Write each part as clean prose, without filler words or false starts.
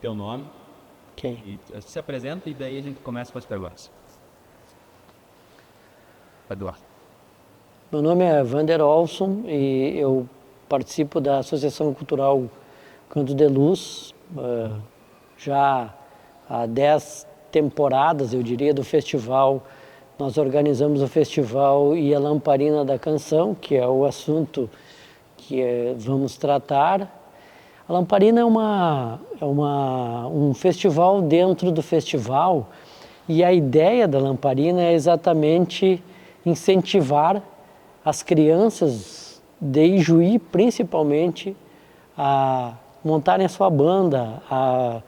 teu nome, Ok. e se apresenta e daí a gente começa com as perguntas. Eduardo. Meu nome é Vander Olson e eu participo da Associação Cultural Canto de Luz, já há 10 temporadas, eu diria, do festival. Nós organizamos o festival E a Lamparina da Canção, que é o assunto que vamos tratar. A Lamparina é um festival dentro do festival, e a ideia da Lamparina é exatamente incentivar as crianças de Ijuí, principalmente, a montarem a sua banda, a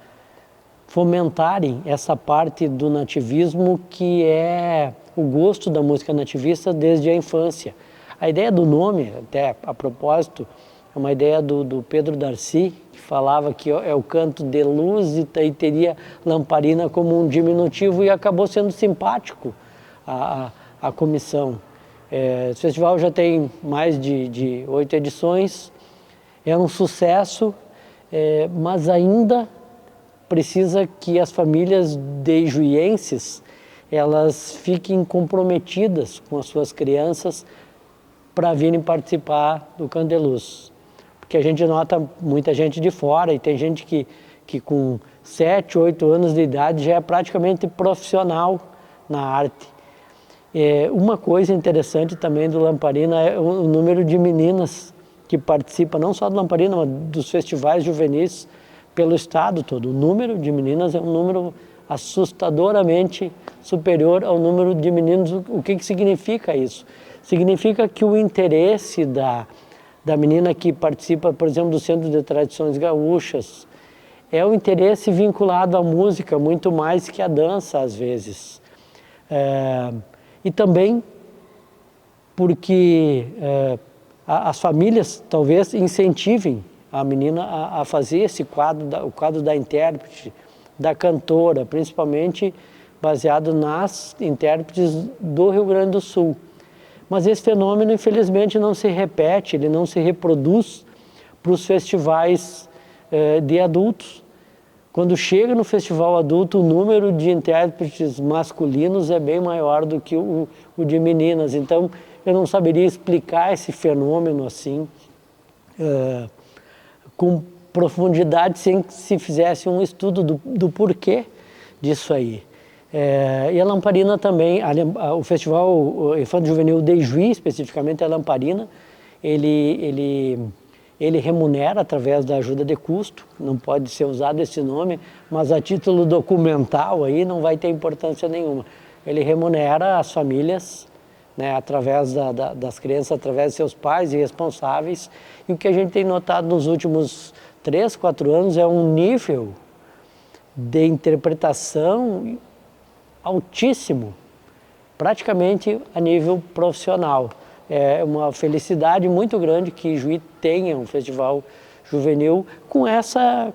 fomentarem essa parte do nativismo que é o gosto da música nativista desde a infância. A ideia do nome, até a propósito, é uma ideia do Pedro Darcy, que falava que é o canto de luz e teria lamparina como um diminutivo, e acabou sendo simpático a comissão. Esse festival já tem mais de 8 edições, é um sucesso, mas ainda precisa que as famílias de ijuienses elas fiquem comprometidas com as suas crianças para virem participar do Canto de Luz. Porque a gente nota muita gente de fora, e tem gente que com 7, 8 anos de idade já é praticamente profissional na arte. Uma coisa interessante também do Lamparina é o número de meninas que participam, não só do Lamparina, mas dos festivais juvenis pelo estado todo. O número de meninas é um número assustadoramente superior ao número de meninos. O que significa isso? Significa que o interesse da menina que participa, por exemplo, do Centro de Tradições Gaúchas, é o interesse vinculado à música, muito mais que à dança, às vezes. E também porque as famílias talvez incentivem a menina a fazer esse quadro, o quadro da intérprete, da cantora, principalmente baseado nas intérpretes do Rio Grande do Sul. Mas esse fenômeno, infelizmente, não se repete, ele não se reproduz para os festivais de adultos. Quando chega no festival adulto, o número de intérpretes masculinos é bem maior do que o de meninas. Então, eu não saberia explicar esse fenômeno assim, com profundidade, sem que se fizesse um estudo do porquê disso aí. E a Lamparina também, o Festival Infanto Juvenil de Ijuí, especificamente a Lamparina, ele remunera através da ajuda de custo, não pode ser usado esse nome, mas a título documental aí não vai ter importância nenhuma. Ele remunera as famílias, né, através das crianças, através de seus pais e responsáveis, e o que a gente tem notado nos últimos 3, 4 anos é um nível de interpretação altíssimo, praticamente a nível profissional. É uma felicidade muito grande que Ijuí tenha um festival juvenil com essa,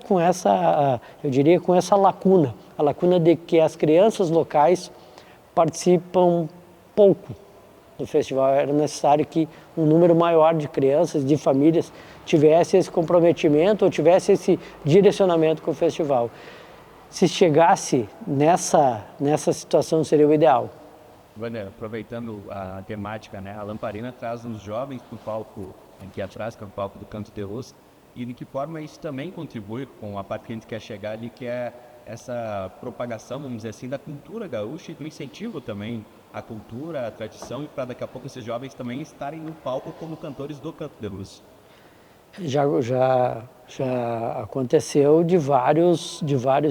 eu diria, com essa lacuna, a lacuna de que as crianças locais participam pouco do festival. Era necessário que um número maior de crianças, de famílias, tivesse esse comprometimento ou tivesse esse direcionamento com o festival. Se chegasse nessa situação, seria o ideal. Wander, aproveitando a temática, né? A Lamparina traz os jovens para o palco, aqui atrás, que é o palco do Canto de Luz, e de que forma isso também contribui com a parte que a gente quer chegar ali, que é essa propagação, vamos dizer assim, da cultura gaúcha e do incentivo também à cultura, à tradição, e para daqui a pouco esses jovens também estarem no palco como cantores do Canto de Luz. Já aconteceu de vários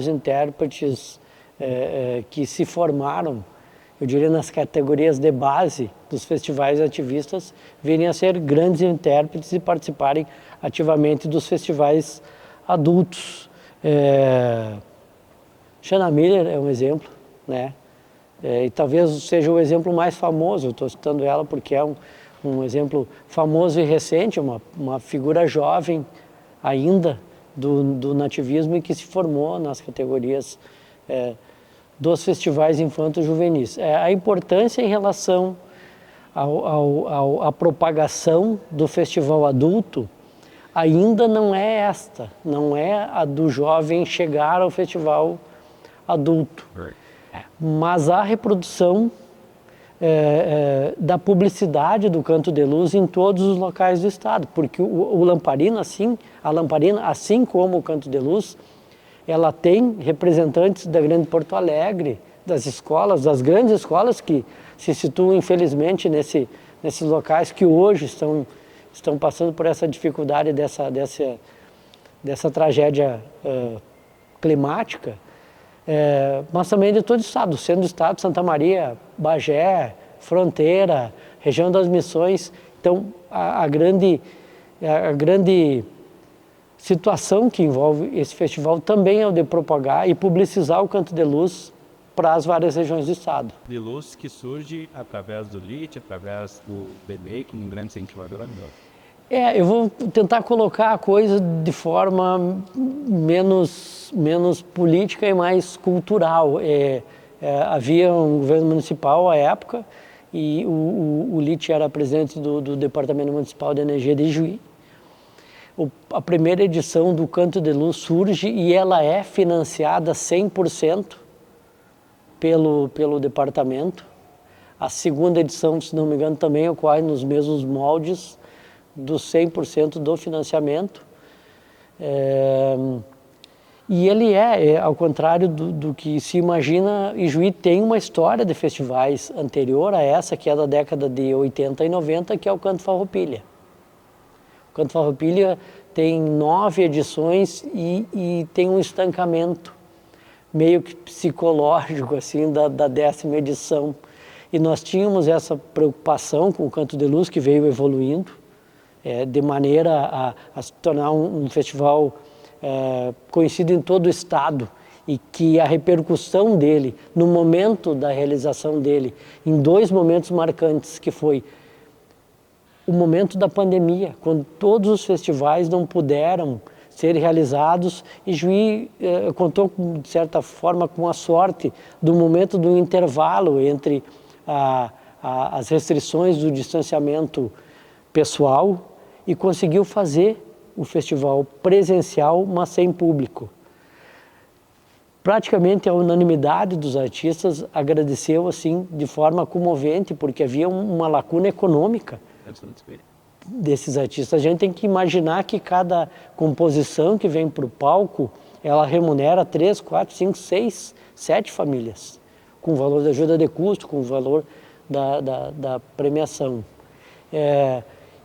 intérpretes que se formaram, eu diria, nas categorias de base dos festivais ativistas, virem a ser grandes intérpretes e participarem ativamente dos festivais adultos. Shanna Miller é um exemplo, né? E talvez seja o exemplo mais famoso, eu estou citando ela porque é um exemplo famoso e recente, uma figura jovem ainda do nativismo e que se formou nas categorias dos festivais infanto-juvenis. A importância em relação à propagação do festival adulto, ainda não é esta, não é a do jovem chegar ao festival adulto, mas a reprodução da publicidade do Canto de Luz em todos os locais do estado, porque o Lamparina, a Lamparina, assim como o Canto de Luz, ela tem representantes da Grande Porto Alegre, das escolas, das grandes escolas que se situam, infelizmente, nesses locais que hoje estão passando por essa dificuldade dessa tragédia climática, mas também de todo o estado, sendo o estado Santa Maria, Bagé, Fronteira, região das Missões. Então, a grande situação que envolve esse festival também é o de propagar e publicizar o Canto de Luz para as várias regiões do estado. De luz que surge através do LIT, através do BB, como um grande incentivador. Eu vou tentar colocar a coisa de forma menos política e mais cultural. Havia um governo municipal à época e o LIT era presidente do Departamento Municipal de Energia de Juí. A primeira edição do Canto de Luz surge e ela é financiada 100% pelo departamento. A segunda edição, se não me engano, também ocorre nos mesmos moldes dos 100% do financiamento. E ele ao contrário do que se imagina, Ijuí tem uma história de festivais anterior a essa, que é da década de 80 e 90, que é o Canto Farroupilha. O Canto Farroupilha tem 9 edições e tem um estancamento meio que psicológico assim da 10ª edição. E nós tínhamos essa preocupação com o Canto de Luz, que veio evoluindo, de maneira a se tornar um festival conhecido em todo o estado, e que a repercussão dele, no momento da realização dele, em 2 momentos marcantes, que foi o momento da pandemia, quando todos os festivais não puderam ser realizados, e Juí contou, de certa forma, com a sorte do momento do intervalo entre as restrições do distanciamento pessoal e conseguiu fazer o festival presencial, mas sem público. Praticamente a unanimidade dos artistas agradeceu assim de forma comovente, porque havia uma lacuna econômica desses artistas. A gente tem que imaginar que cada composição que vem para o palco, ela remunera 3, 4, 5, 6, 7 famílias, com o valor da ajuda de custo, com o valor da premiação.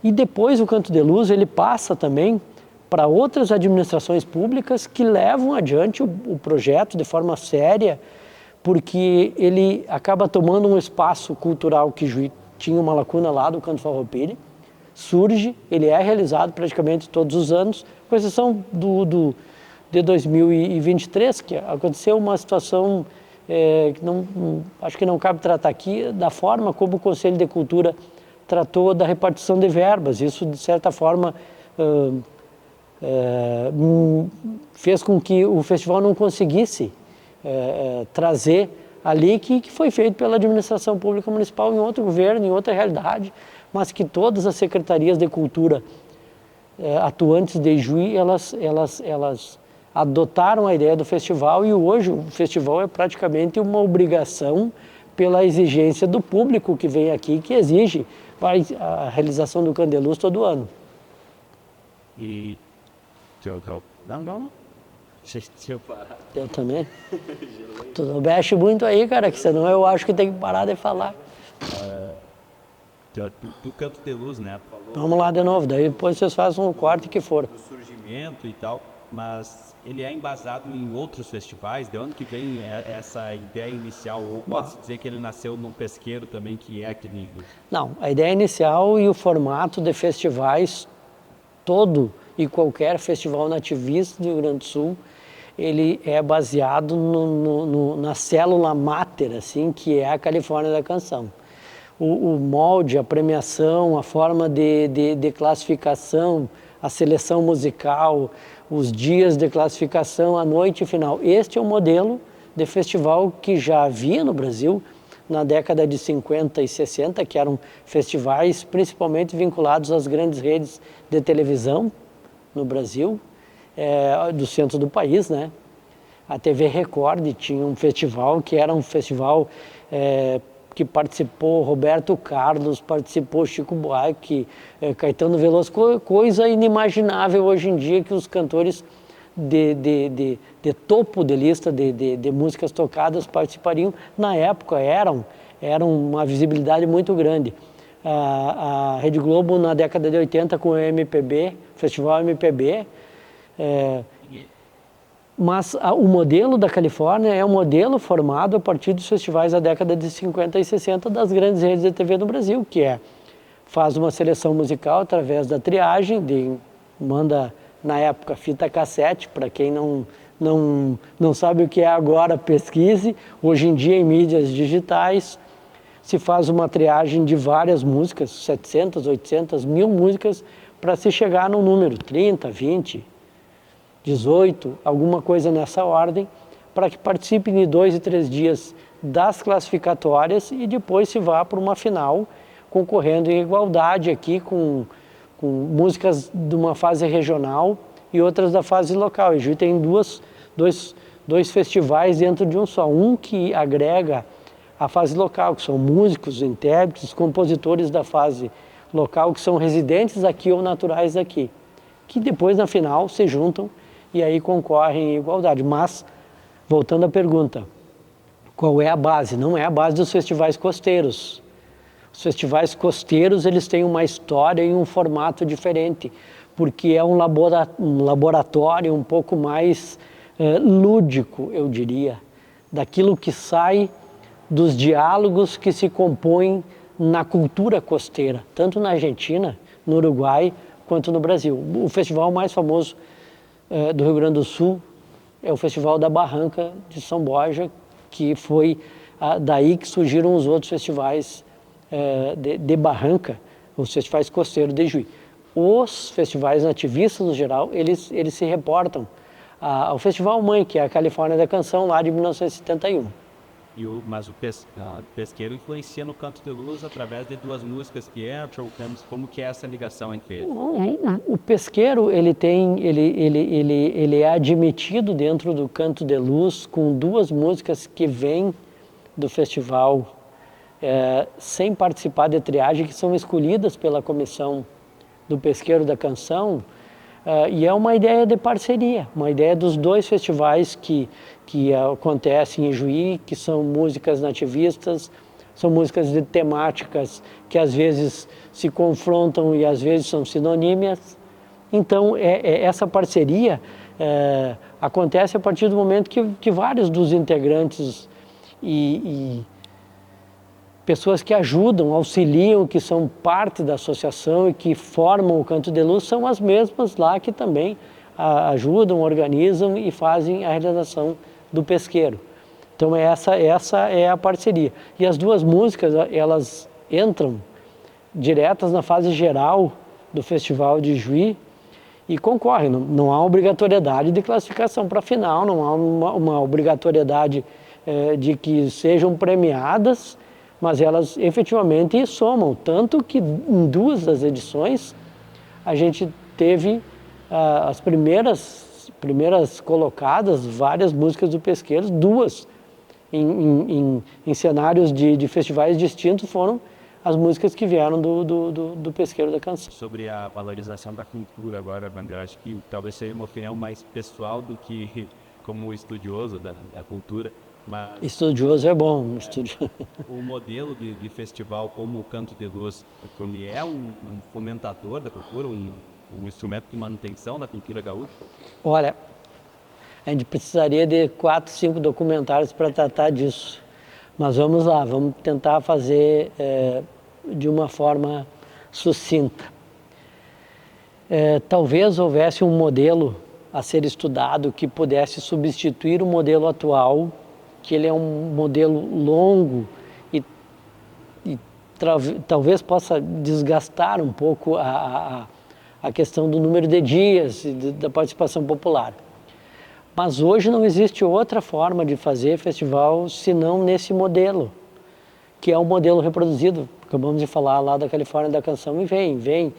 E depois o Canto de Luz ele passa também para outras administrações públicas que levam adiante o projeto de forma séria, porque ele acaba tomando um espaço cultural que Juí tinha uma lacuna lá do Canto Farroupilha, surge, ele é realizado praticamente todos os anos, com exceção de 2023, que aconteceu uma situação que acho que não cabe tratar aqui, da forma como o Conselho de Cultura tratou da repartição de verbas. Isso, de certa forma, fez com que o festival não conseguisse trazer ali que foi feito pela administração pública municipal em outro governo, em outra realidade, mas que todas as secretarias de cultura atuantes de Juí, elas adotaram a ideia do festival, e hoje o festival é praticamente uma obrigação pela exigência do público que vem aqui, que exige a realização do Canto de Luz todo ano. E não. Deixa eu parar. Eu também. Tu não mexe muito aí, cara, que senão eu acho que tem que parar de falar. Do Canto de Luz, né? Falou Vamos lá de novo, daí depois vocês fazem um corte que for. do surgimento e tal, mas ele é embasado em outros festivais. De onde que vem essa ideia inicial? Ou pode-se dizer que ele nasceu num pesqueiro também, que é aquele... Não, a ideia inicial e o formato de festivais, todo e qualquer festival nativista do Rio Grande do Sul, ele é baseado na célula máter, assim, que é a Califórnia da Canção. O molde, a premiação, a forma de classificação, a seleção musical, os dias de classificação, a noite final. Este é o modelo de festival que já havia no Brasil na década de 50 e 60, que eram festivais principalmente vinculados às grandes redes de televisão, no Brasil, do centro do país, né? A TV Record tinha um festival que era um festival que participou Roberto Carlos, participou Chico Buarque, Caetano Veloso, coisa inimaginável hoje em dia que os cantores de topo de lista de músicas tocadas participariam. Na época eram uma visibilidade muito grande. A Rede Globo na década de 80 com o MPB, Festival MPB, mas o modelo da Califórnia é um modelo formado a partir dos festivais da década de 50 e 60 das grandes redes de TV no Brasil, que faz uma seleção musical através da triagem, manda na época fita cassete, para quem não sabe o que é agora, pesquise. Hoje em dia em mídias digitais se faz uma triagem de várias músicas, 700, 800, 1000 músicas, para se chegar no número 30, 20, 18, alguma coisa nessa ordem, para que participem de 2 e 3 dias das classificatórias e depois se vá para uma final, concorrendo em igualdade aqui com músicas de uma fase regional e outras da fase local. A gente tem dois festivais dentro de um só. Um que agrega a fase local, que são músicos, intérpretes, compositores da fase local, que são residentes aqui ou naturais daqui, que depois na final se juntam e aí concorrem em igualdade. Mas, voltando à pergunta, qual é a base? Não é a base dos festivais costeiros. Os festivais costeiros, eles têm uma história e um formato diferente, porque é um laboratório um pouco mais lúdico, eu diria, daquilo que sai dos diálogos que se compõem na cultura costeira, tanto na Argentina, no Uruguai, quanto no Brasil. O festival mais famoso do Rio Grande do Sul é o Festival da Barranca de São Borja, que foi daí que surgiram os outros festivais de Barranca, os festivais costeiros de Juí. Os festivais nativistas, no geral, eles se reportam ao Festival Mãe, que é a Califórnia da Canção, lá de 1971. Mas o pesqueiro influencia no Canto de Luz através de 2 músicas que entram, como que é essa ligação entre eles? O pesqueiro, ele é admitido dentro do Canto de Luz com 2 músicas que vêm do festival sem participar de triagem, que são escolhidas pela comissão do Pesqueiro da Canção, e é uma ideia de parceria, uma ideia dos 2 festivais que acontecem em Juí, que são músicas nativistas, são músicas de temáticas que às vezes se confrontam e às vezes são sinonímias. Então, essa parceria acontece a partir do momento que vários dos integrantes e pessoas que ajudam, auxiliam, que são parte da associação e que formam o Canto de Luz são as mesmas lá que também ajudam, organizam e fazem a realização do pesqueiro. Então essa é a parceria. E as 2 músicas, elas entram diretas na fase geral do Festival de Juí e concorrem. Não há obrigatoriedade de classificação para a final, não há uma obrigatoriedade de que sejam premiadas, mas elas efetivamente somam, tanto que em 2 das edições a gente teve as primeiras colocadas, várias músicas do Pesqueiro, 2 em cenários de festivais distintos foram as músicas que vieram do Pesqueiro da Canção. Sobre a valorização da cultura agora, Wander, acho que talvez seja uma opinião mais pessoal do que como estudioso da cultura. Mas, estudioso é bom. O modelo de festival como o Canto de Luz, ele é um fomentador da cultura, um instrumento de manutenção da cultura gaúcha? Olha, a gente precisaria de 4, 5 documentários para tratar disso. Mas vamos lá, vamos tentar fazer de uma forma sucinta. Talvez houvesse um modelo a ser estudado que pudesse substituir o modelo atual, que ele é um modelo longo e talvez possa desgastar um pouco a questão do número de dias e da participação popular. Mas hoje não existe outra forma de fazer festival senão nesse modelo, que é um modelo reproduzido, acabamos de falar lá da Califórnia da Canção, e vem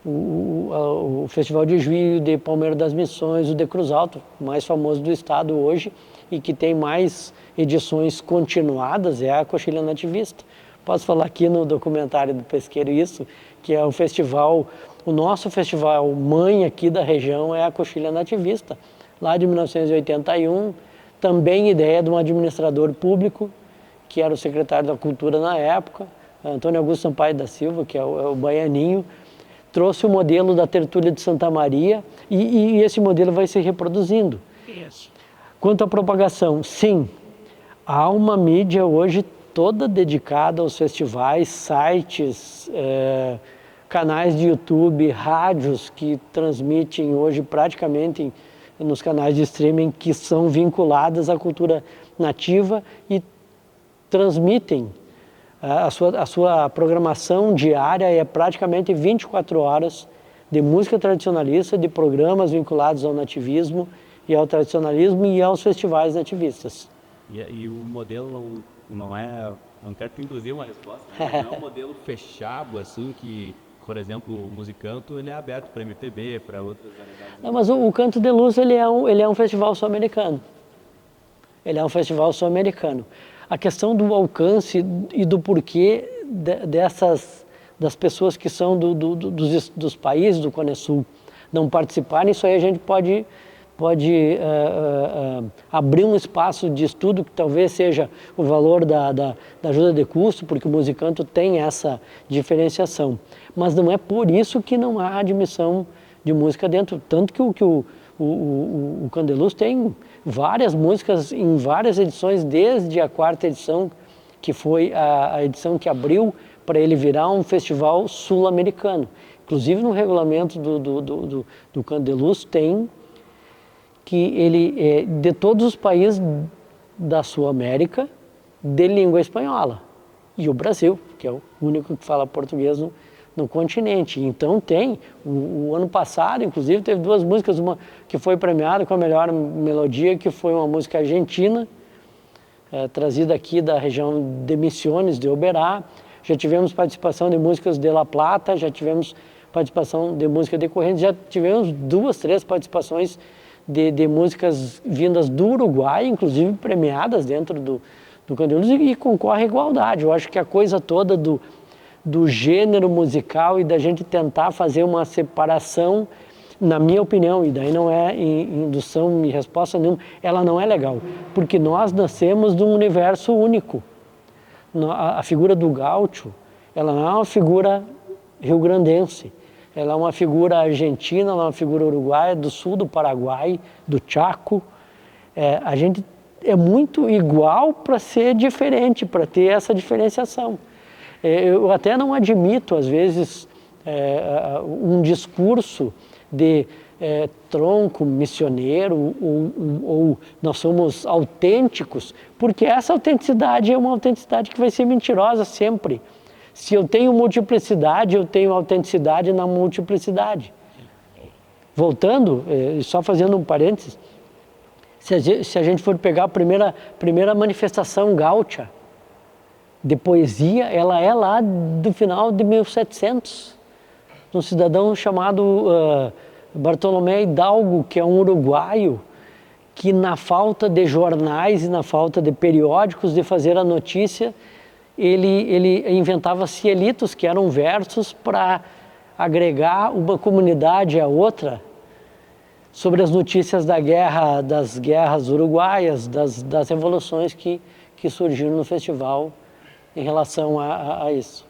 o Festival de Juí, o de Palmeira das Missões, o de Cruz Alta, o mais famoso do estado hoje e que tem mais edições continuadas é a Coxilha Nativista. Posso falar aqui no documentário do Pesqueiro isso, que é o festival, o nosso festival mãe aqui da região é a Coxilha Nativista, lá de 1981, também ideia de um administrador público, que era o secretário da Cultura na época, Antônio Augusto Sampaio da Silva, que é o baianinho, trouxe o modelo da Tertúlia de Santa Maria e esse modelo vai se reproduzindo. Isso. Quanto à propagação, sim, há uma mídia hoje toda dedicada aos festivais, sites, canais de YouTube, rádios que transmitem hoje praticamente nos canais de streaming que são vinculadas à cultura nativa e transmitem a sua programação diária é praticamente 24 horas de música tradicionalista, de programas vinculados ao nativismo e ao tradicionalismo e aos festivais nativistas. E o modelo não quero te induzir uma resposta, não é um modelo fechado, assim, que, por exemplo, o Musicanto, ele é aberto para MPB, para outras variedades. Não, mas o Canto de Luz, ele é um festival sul-americano. Ele é um festival sul-americano. A questão do alcance e do porquê das pessoas que são dos países do Cone Sul não participarem, isso aí a gente pode abrir um espaço de estudo que talvez seja o valor da ajuda de custo, porque o Musicanto tem essa diferenciação. Mas não é por isso que não há admissão de música dentro. Tanto que o Candeluz tem várias músicas em várias edições, desde a 4ª edição, que foi a edição que abriu para ele virar um festival sul-americano. Inclusive no regulamento do Candeluz tem que ele é de todos os países da Sul-América de língua espanhola. E o Brasil, que é o único que fala português no continente. Então tem, o ano passado, inclusive, teve 2 músicas, uma que foi premiada com a melhor melodia, que foi uma música argentina, trazida aqui da região de Misiones, de Oberá. Já tivemos participação de músicas de La Plata, já tivemos participação de música de Correntes, já tivemos 2, 3 participações de músicas vindas do Uruguai, inclusive premiadas dentro do Candeluz, e concorre à igualdade. Eu acho que a coisa toda do gênero musical e da gente tentar fazer uma separação, na minha opinião, e daí não é indução e resposta nenhuma, ela não é legal, porque nós nascemos de um universo único. A figura do gaúcho, ela não é uma figura rio-grandense, ela é uma figura argentina, ela é uma figura uruguaia, do sul do Paraguai, do Chaco. A gente é muito igual para ser diferente, para ter essa diferenciação. Eu até não admito, às vezes, um discurso de tronco missioneiro ou nós somos autênticos, porque essa autenticidade é uma autenticidade que vai ser mentirosa sempre. Se eu tenho multiplicidade, eu tenho autenticidade na multiplicidade. Voltando, só fazendo um parênteses, se a gente for pegar a primeira manifestação gaúcha de poesia, ela é lá do final de 1700, de um cidadão chamado Bartolomé Hidalgo, que é um uruguaio, que na falta de jornais e na falta de periódicos de fazer a notícia, ele inventava cielitos, que eram versos para agregar uma comunidade à outra sobre as notícias das guerras uruguaias, das revoluções que surgiram no festival em relação a isso.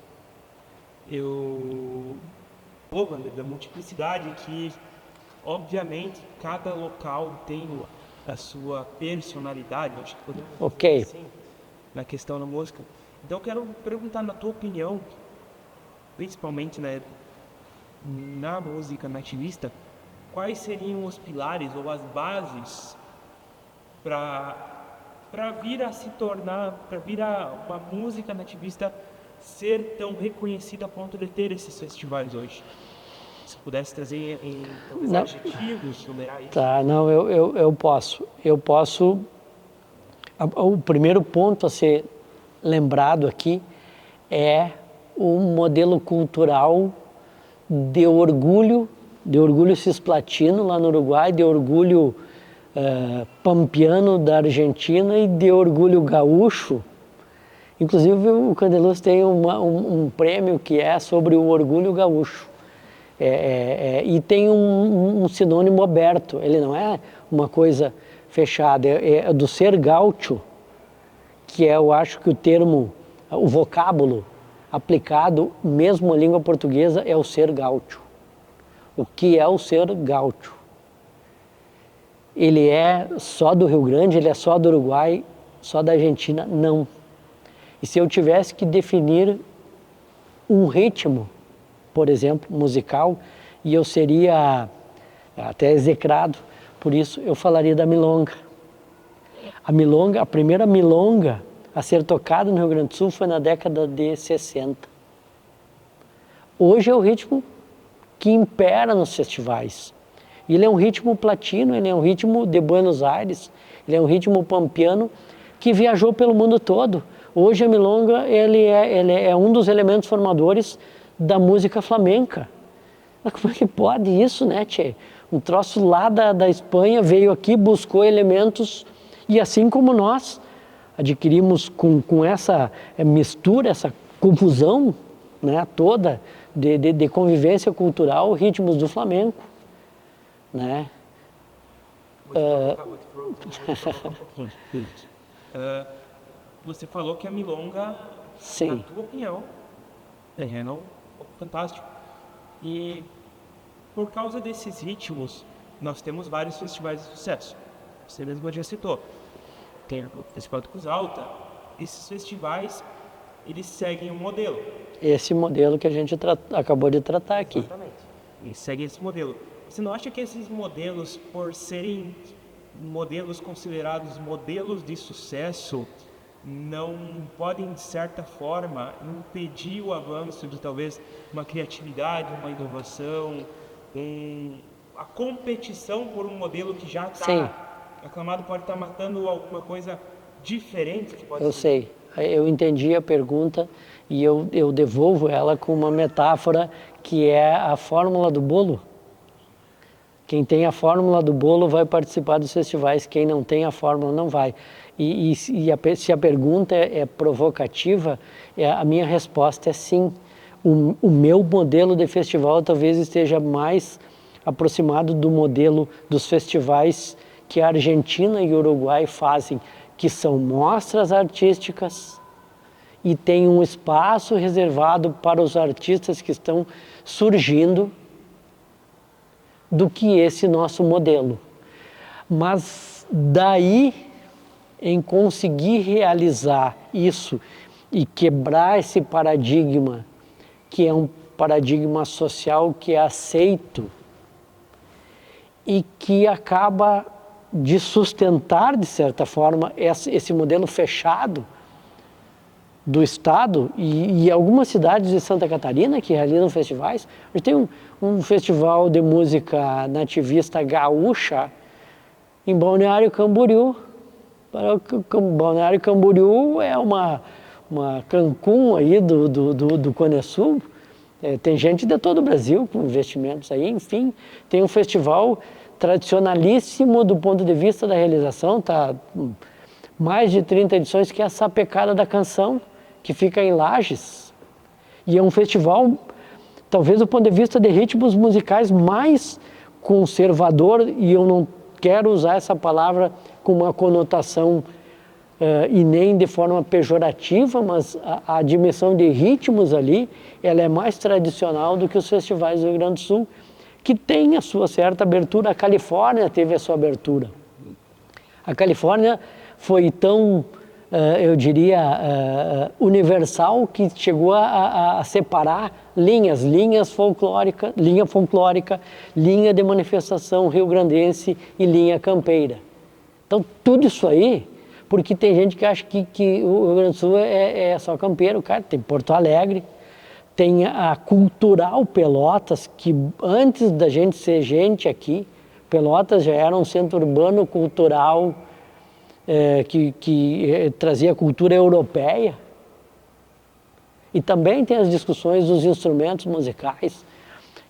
Da multiplicidade que, obviamente, cada local tem a sua personalidade, acho que podemos dizer assim, na questão da música. Então eu quero perguntar, na tua opinião, principalmente, né, na música nativista, quais seriam os pilares ou as bases para vir a se tornar, uma música nativista ser tão reconhecida a ponto de ter esses festivais hoje? Se pudesse trazer em adjetivos, numerar isso. Tá, não, eu posso. O primeiro ponto a ser lembrado aqui é o modelo cultural de orgulho cisplatino lá no Uruguai, de orgulho pampiano da Argentina e de orgulho gaúcho. Inclusive o Candeluz tem um prêmio que é sobre o orgulho gaúcho. E tem um sinônimo aberto, ele não é uma coisa fechada, é do ser gaúcho, que eu acho que o termo, o vocábulo aplicado mesmo à língua portuguesa é o ser gaúcho. O que é o ser gaúcho? Ele é só do Rio Grande, ele é só do Uruguai, só da Argentina? Não. E se eu tivesse que definir um ritmo, por exemplo, musical, e eu seria até execrado, por isso eu falaria da milonga. A primeira milonga a ser tocada no Rio Grande do Sul foi na década de 60. Hoje é o ritmo que impera nos festivais. Ele é um ritmo platino, ele é um ritmo de Buenos Aires, ele é um ritmo pampiano que viajou pelo mundo todo. Hoje a milonga ele é um dos elementos formadores da música flamenca. Mas como é que pode isso, né, tchê? Um troço lá da Espanha veio aqui, buscou elementos e assim como nós adquirimos com essa mistura, essa confusão, né, toda de convivência cultural, ritmos do flamenco, né? Você falou que a milonga, Sim. na tua opinião, é fantástico. E por causa desses ritmos, nós temos vários festivais de sucesso. Você mesmo já citou. Tem o Festival do Cruz Alta. Esses festivais, eles seguem um modelo. Esse modelo que a gente acabou de tratar aqui. Exatamente. Eles seguem esse modelo. Você não acha que esses modelos, por serem modelos considerados modelos de sucesso, não podem, de certa forma, impedir o avanço de talvez uma criatividade, uma inovação, a competição por um modelo que já está aclamado, pode estar matando alguma coisa diferente? Que pode Eu sei, eu entendi a pergunta e eu devolvo ela com uma metáfora que é a fórmula do bolo. Quem tem a fórmula do bolo vai participar dos festivais, quem não tem a fórmula não vai. Se a pergunta é provocativa, a minha resposta é sim. O meu modelo de festival talvez esteja mais aproximado do modelo dos festivais que a Argentina e o Uruguai fazem, que são mostras artísticas e tem um espaço reservado para os artistas que estão surgindo, do que esse nosso modelo. Mas daí, em conseguir realizar isso e quebrar esse paradigma, que é um paradigma social que é aceito e que acaba de sustentar, de certa forma, esse modelo fechado do Estado e algumas cidades de Santa Catarina que realizam festivais. A gente tem um festival de música nativista gaúcha em Balneário Camboriú. Balneário Camboriú é uma Cancún aí do Cone Sul. Tem gente de todo o Brasil com investimentos aí, enfim. Tem um festival tradicionalíssimo do ponto de vista da realização, tá mais de 30 edições, que é a Sapecada da Canção, que fica em Lages. E é um festival, talvez do ponto de vista de ritmos musicais, mais conservador, e eu não quero usar essa palavra com uma conotação e nem de forma pejorativa, mas a dimensão de ritmos ali, ela é mais tradicional do que os festivais do Rio Grande do Sul, que tem a sua certa abertura. A Califórnia teve a sua abertura. A Califórnia foi tão, eu diria, universal, que chegou a separar linha folclórica, linha de manifestação rio-grandense e linha campeira. Então, tudo isso aí, porque tem gente que acha que o Rio Grande do Sul é só campeiro, cara, tem Porto Alegre, tem a Cultural Pelotas, que antes da gente ser gente aqui, Pelotas já era um centro urbano cultural que trazia cultura europeia. E também tem as discussões dos instrumentos musicais.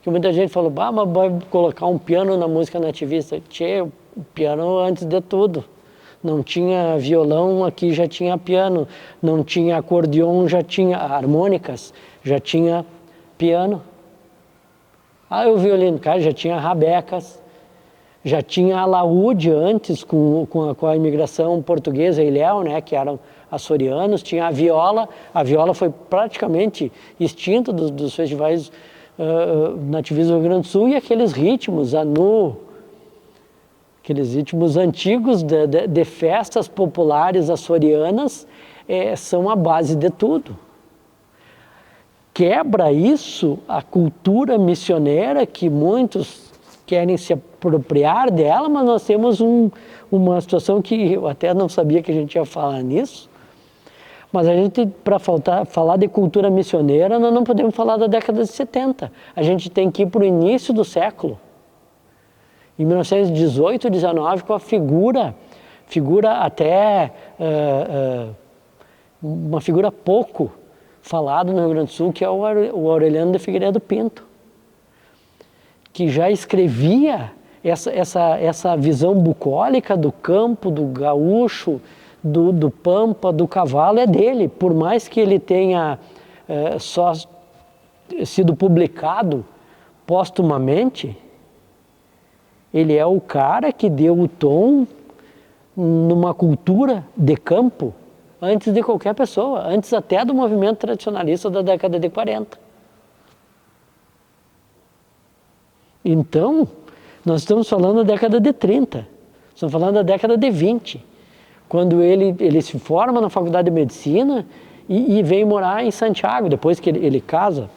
Que muita gente falou, mas vai colocar um piano na música nativista. Tchê, o piano antes de tudo. Não tinha violão, aqui já tinha piano. Não tinha acordeon, já tinha harmônicas, já tinha piano. O violino, cara, já tinha rabecas, já tinha alaúde antes com a imigração portuguesa e Ilhéu, né, que eram açorianos, tinha a viola foi praticamente extinta dos festivais nativistas do Rio Grande do Sul, e aqueles ritmos, aqueles ritmos antigos de festas populares açorianas são a base de tudo. Quebra isso a cultura missioneira, que muitos querem se apropriar dela, mas nós temos uma situação que eu até não sabia que a gente ia falar nisso, mas a gente, para falar de cultura missioneira, nós não podemos falar da década de 70. A gente tem que ir para o início do século. Em 1918, 19, com a figura até, uma figura pouco falada no Rio Grande do Sul, que é o Aureliano de Figueiredo Pinto, que já escrevia essa visão bucólica do campo, do gaúcho, do pampa, do cavalo, é dele. Por mais que ele tenha só sido publicado póstumamente, ele é o cara que deu o tom numa cultura de campo antes de qualquer pessoa, antes até do movimento tradicionalista da década de 40. Então, nós estamos falando da década de 30, estamos falando da década de 20, quando ele se forma na Faculdade de Medicina e vem morar em Santiago, depois que ele casa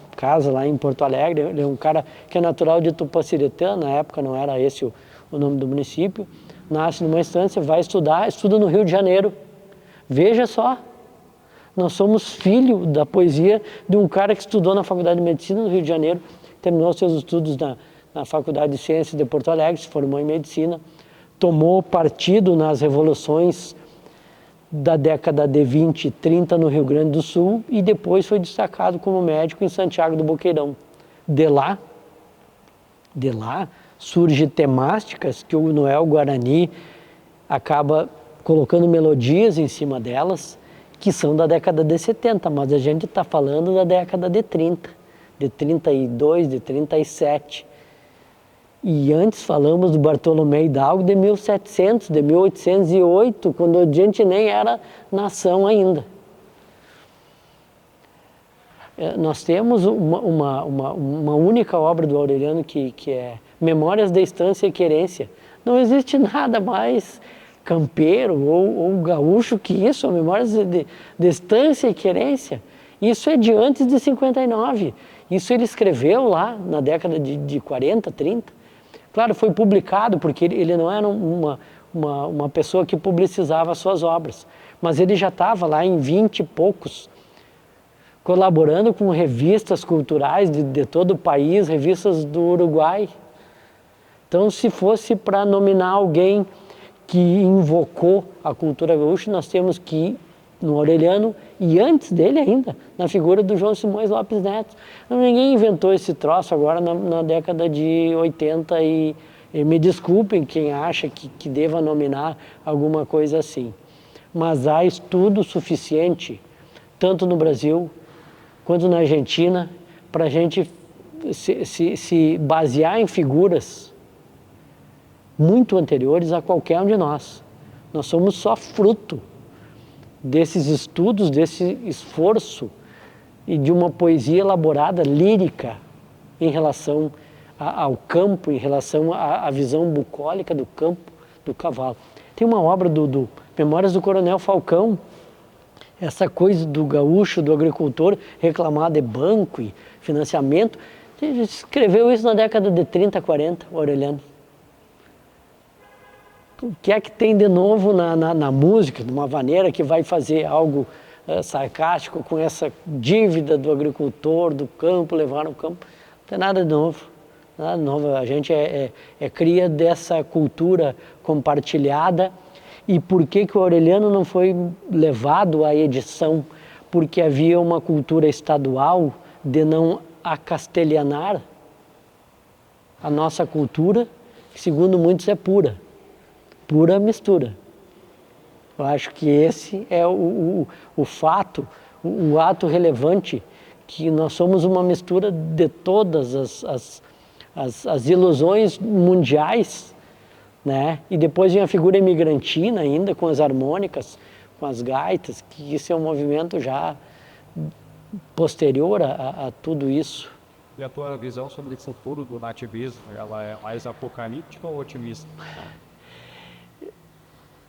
lá em Porto Alegre. Ele é um cara que é natural de Tupaciretã, na época não era esse o nome do município, nasce numa estância, vai estuda no Rio de Janeiro. Veja só, nós somos filho da poesia de um cara que estudou na Faculdade de Medicina no Rio de Janeiro, terminou seus estudos na Faculdade de Ciências de Porto Alegre, se formou em Medicina, tomou partido nas revoluções da década de 20 e 30 no Rio Grande do Sul e depois foi destacado como médico em Santiago do Boqueirão. De lá surge Temásticas, que o Noel Guarani acaba colocando melodias em cima delas, que são da década de 70, mas a gente está falando da década de 30, de 32, de 37. E antes falamos do Bartolomé Hidalgo de 1700, de 1808, quando a gente nem era nação ainda. Nós temos uma única obra do Aureliano que é Memórias da Estância e Querência. Não existe nada mais campeiro ou gaúcho que isso, Memórias de Estância e Querência. Isso é de antes de 59. Isso ele escreveu lá na década de 40, 30. Claro, foi publicado, porque ele não era uma pessoa que publicizava as suas obras, mas ele já estava lá em 20 e poucos, colaborando com revistas culturais de todo o país, revistas do Uruguai. Então, se fosse para nominar alguém que invocou a cultura gaúcha, nós temos que ir no Aureliano e antes dele ainda, na figura do João Simões Lopes Neto. Ninguém inventou esse troço agora na década de 80 e me desculpem quem acha que deva nominar alguma coisa assim. Mas há estudo suficiente, tanto no Brasil quanto na Argentina, para a gente se basear em figuras muito anteriores a qualquer um de nós. Nós somos só fruto desses estudos, desse esforço e de uma poesia elaborada, lírica, em relação ao campo, em relação à visão bucólica do campo, do cavalo. Tem uma obra do Memórias do Coronel Falcão, essa coisa do gaúcho, do agricultor, reclamar de banco e financiamento. Ele escreveu isso na década de 30, 40, o Aureliano. O que é que tem de novo na música, de uma maneira que vai fazer algo sarcástico com essa dívida do agricultor, do campo, levar no campo? Não tem nada de novo. Nada de novo. A gente é cria dessa cultura compartilhada. E por que o Aureliano não foi levado à edição? Porque havia uma cultura estadual de não acastelhanar a nossa cultura, que segundo muitos é pura mistura. Eu acho que esse é o fato, o ato relevante, que nós somos uma mistura de todas as ilusões mundiais, né? E depois vem a figura imigrantina ainda, com as harmônicas, com as gaitas, que isso é um movimento já posterior a tudo isso. E a tua visão sobre o futuro do nativismo, ela é mais apocalíptica ou otimista?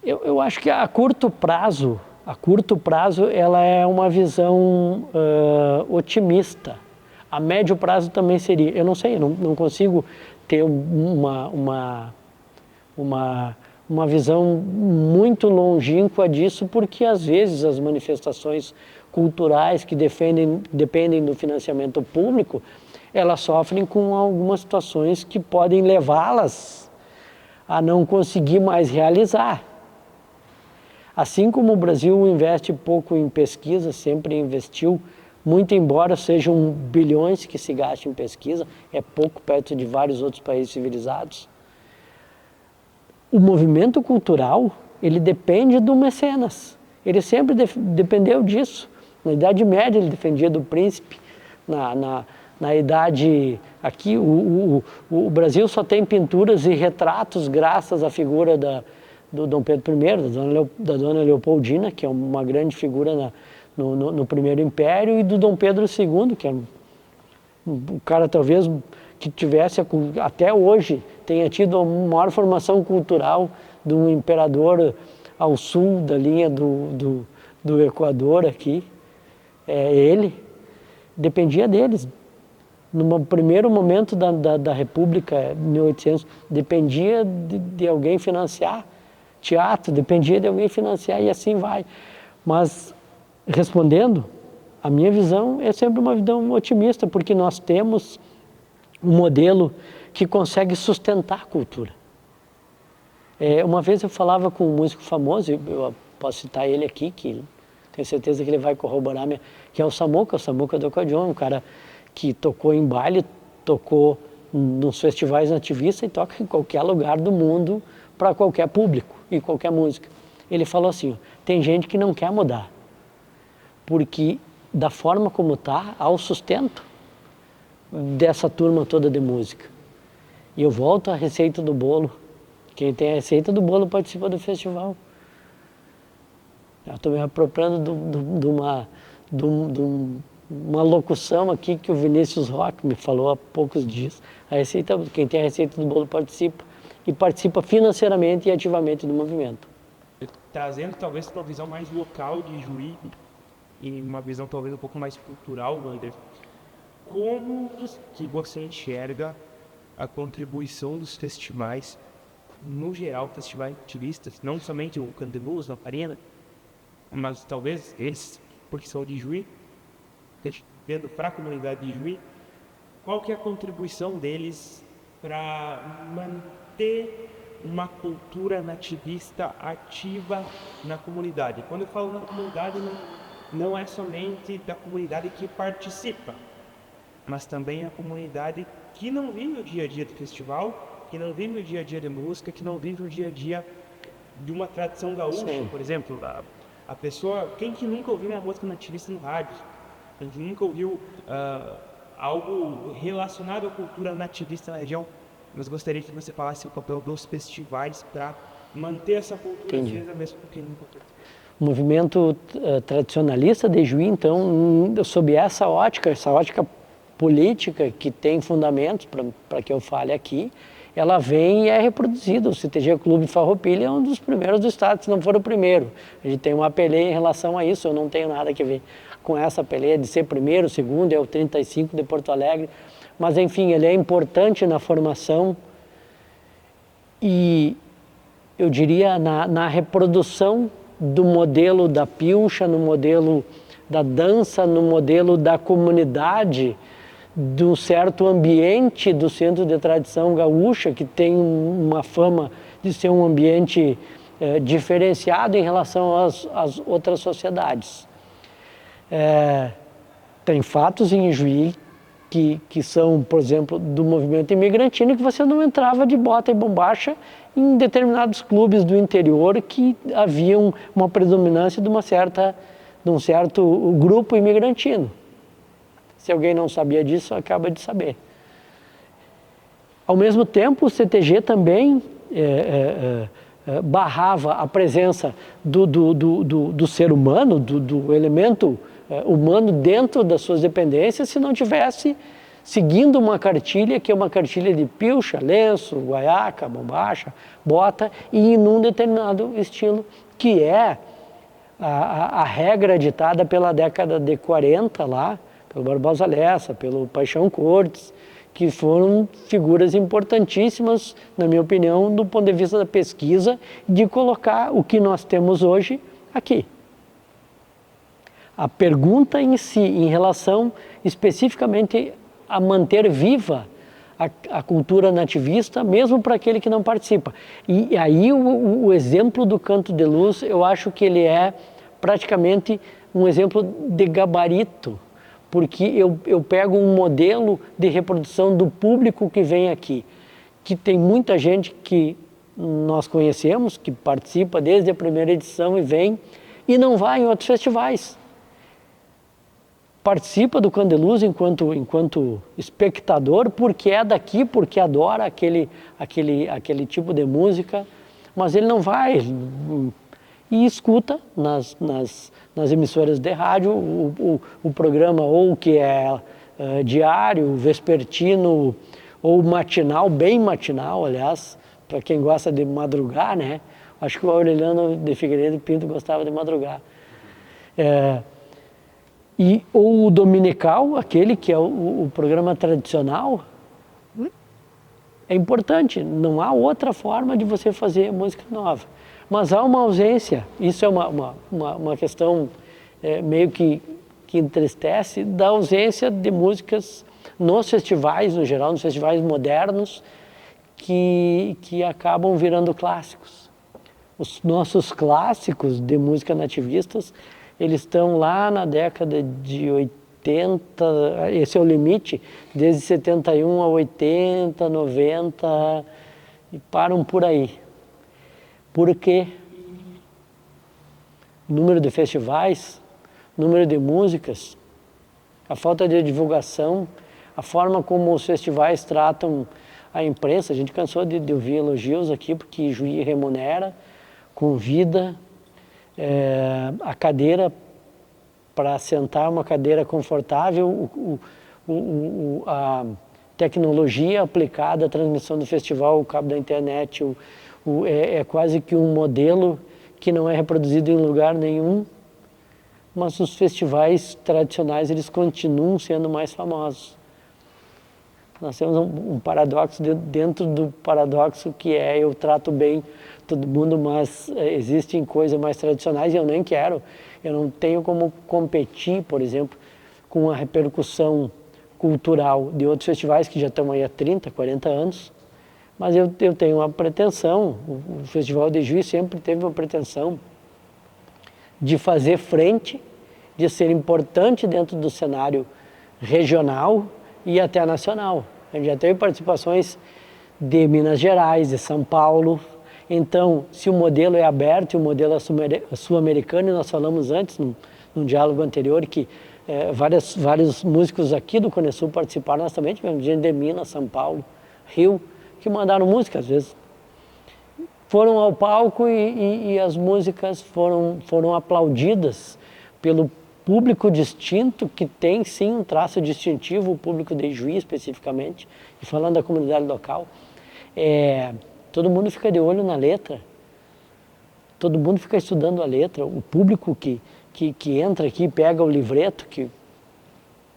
Eu acho que a curto prazo ela é uma visão otimista. A médio prazo também seria. Eu não sei, eu não consigo ter uma visão muito longínqua disso, porque às vezes as manifestações culturais que dependem do financiamento público, elas sofrem com algumas situações que podem levá-las a não conseguir mais realizar. Assim como o Brasil investe pouco em pesquisa, sempre investiu, muito embora sejam bilhões que se gastem em pesquisa, é pouco perto de vários outros países civilizados. O movimento cultural, ele depende do mecenas. Ele sempre dependeu disso. Na Idade Média ele dependia do príncipe. Na Idade... Aqui o Brasil só tem pinturas e retratos graças à figura do Dom Pedro I, da Dona Leopoldina, que é uma grande figura no Primeiro Império, e do Dom Pedro II, que é um cara talvez que tivesse, até hoje, tenha tido a maior formação cultural de um imperador ao sul da linha do Equador aqui. Ele dependia deles. No primeiro momento da República, 1800, dependia de alguém financiar teatro, dependia de alguém financiar, e assim vai. Mas, respondendo, a minha visão é sempre uma visão otimista, porque nós temos um modelo que consegue sustentar a cultura. Uma vez eu falava com um músico famoso, eu posso citar ele aqui, que tenho certeza que ele vai corroborar, que é o Samuca do acordeon, um cara que tocou em baile, tocou nos festivais nativistas e toca em qualquer lugar do mundo, para qualquer público e qualquer música. Ele falou assim, tem gente que não quer mudar, porque da forma como está, há o sustento dessa turma toda de música. E eu volto à receita do bolo. Quem tem a receita do bolo participa do festival. Eu estou me apropriando de uma locução aqui que o Vinícius Roque me falou há poucos dias. Quem tem a receita do bolo participa, e participa financeiramente e ativamente do movimento. Trazendo talvez uma visão mais local de Juí e uma visão talvez um pouco mais cultural, Wander, como que você enxerga a contribuição dos festivais, no geral, festivais ativistas, não somente o Canto de Luz, Lamparina, mas talvez eles, porque são de Juí, vendo para a comunidade de Juí, qual que é a contribuição deles para manter uma cultura nativista ativa na comunidade? Quando eu falo na comunidade, não é somente da comunidade que participa, mas também a comunidade que não vive o dia a dia do festival, que não vive o dia a dia de música, que não vive o dia a dia de uma tradição gaúcha. Sim. Por exemplo, a pessoa, quem que nunca ouviu uma música nativista no rádio? Quem que nunca ouviu algo relacionado à cultura nativista na região? Mas gostaria que você falasse o papel dos festivais para manter essa cultura acesa mesmo porque nunca. O movimento tradicionalista de Juí, então, sob essa ótica política que tem fundamentos para que eu fale aqui, ela vem e é reproduzida. O CTG Clube Farroupilha é um dos primeiros do estado, se não for o primeiro. A gente tem uma peleia em relação a isso, eu não tenho nada a ver com essa peleia de ser primeiro, segundo, é o 35 de Porto Alegre. Mas, enfim, ele é importante na formação e, eu diria, na reprodução do modelo da pilcha, no modelo da dança, no modelo da comunidade, de um certo ambiente do Centro de Tradição Gaúcha, que tem uma fama de ser um ambiente diferenciado em relação às outras sociedades. Tem fatos em Juí que são, por exemplo, do movimento imigrantino, que você não entrava de bota e bombacha em determinados clubes do interior que haviam uma predominância de um certo grupo imigrantino. Se alguém não sabia disso, acaba de saber. Ao mesmo tempo, o CTG também barrava a presença do ser humano, do elemento humano dentro das suas dependências, se não tivesse seguindo uma cartilha, que é uma cartilha de pilcha, lenço, guaiaca, bombacha, bota, e num determinado estilo, que é a regra ditada pela década de 40 lá, pelo Barbosa Lessa, pelo Paixão Cortes, que foram figuras importantíssimas, na minha opinião, do ponto de vista da pesquisa, de colocar o que nós temos hoje aqui. A pergunta em si, em relação especificamente a manter viva a cultura nativista, mesmo para aquele que não participa. E aí o exemplo do Canto de Luz, eu acho que ele é praticamente um exemplo de gabarito, porque eu pego um modelo de reprodução do público que vem aqui, que tem muita gente que nós conhecemos, que participa desde a primeira edição e vem, e não vai em outros festivais. Participa do Canto de Luz enquanto espectador, porque é daqui, porque adora aquele tipo de música, mas ele não vai e escuta nas emissoras de rádio o programa, ou que é diário, vespertino, ou matinal, bem matinal, aliás, para quem gosta de madrugar, né? Acho que o Aureliano de Figueiredo Pinto gostava de madrugar. Ou o dominical, aquele que é o programa tradicional, é importante. Não há outra forma de você fazer música nova. Mas há uma ausência, isso é uma questão meio que entristece, da ausência de músicas nos festivais, no geral, nos festivais modernos, que acabam virando clássicos. Os nossos clássicos de música nativistas, eles estão lá na década de 80, esse é o limite, desde 71 a 80, 90, e param por aí. Por quê? Número de festivais, número de músicas, a falta de divulgação, a forma como os festivais tratam a imprensa. A gente cansou de ouvir elogios aqui, porque Juí remunera, convida, a cadeira para sentar, uma cadeira confortável, a tecnologia aplicada à transmissão do festival, o cabo da internet, é quase que um modelo que não é reproduzido em lugar nenhum, mas os festivais tradicionais, eles continuam sendo mais famosos. Nós temos um paradoxo dentro do paradoxo, que é: eu trato bem todo mundo, mas existem coisas mais tradicionais e eu nem quero. Eu não tenho como competir, por exemplo, com a repercussão cultural de outros festivais que já estão aí há 30, 40 anos. Mas eu tenho uma pretensão, o Festival de Juiz sempre teve uma pretensão de fazer frente, de ser importante dentro do cenário regional e até nacional. A gente já teve participações de Minas Gerais, de São Paulo. Então, se o modelo é aberto, e o modelo é sul-americano, e nós falamos antes, num diálogo anterior, que vários músicos aqui do Cone Sul participaram, nós também tivemos gente de Minas, São Paulo, Rio, que mandaram música, às vezes. Foram ao palco e as músicas foram aplaudidas pelo público distinto, que tem sim um traço distintivo, o público de Juí especificamente, e falando da comunidade local. Todo mundo fica de olho na letra, todo mundo fica estudando a letra, o público que entra aqui, pega o livreto, que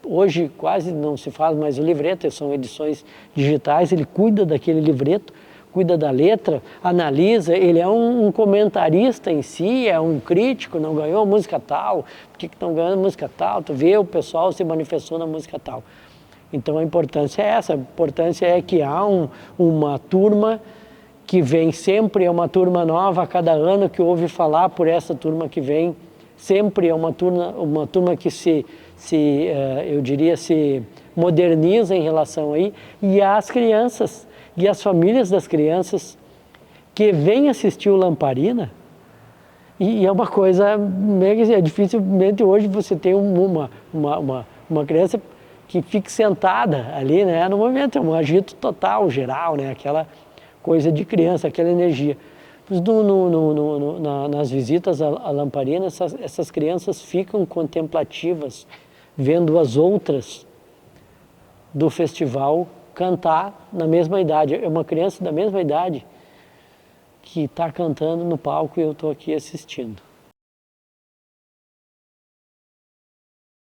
hoje quase não se faz mais o livreto, são edições digitais, ele cuida daquele livreto, cuida da letra, analisa, ele é um comentarista em si, é um crítico, não ganhou música tal, por que estão ganhando música tal? Tu vê, o pessoal se manifestou na música tal. Então a importância é essa, a importância é que há uma turma que vem sempre, é uma turma nova a cada ano, que ouve falar por essa turma que vem sempre é uma turma que eu diria, se moderniza em relação aí, e as crianças e as famílias das crianças que vêm assistir o Lamparina, e é uma coisa, dificilmente hoje você tem uma criança que fique sentada ali, né, no momento, é um agito total, geral, né, aquela coisa de criança, aquela energia. Nas visitas à Lamparina, essas crianças ficam contemplativas, vendo as outras do festival cantar na mesma idade. É uma criança da mesma idade que está cantando no palco e eu estou aqui assistindo.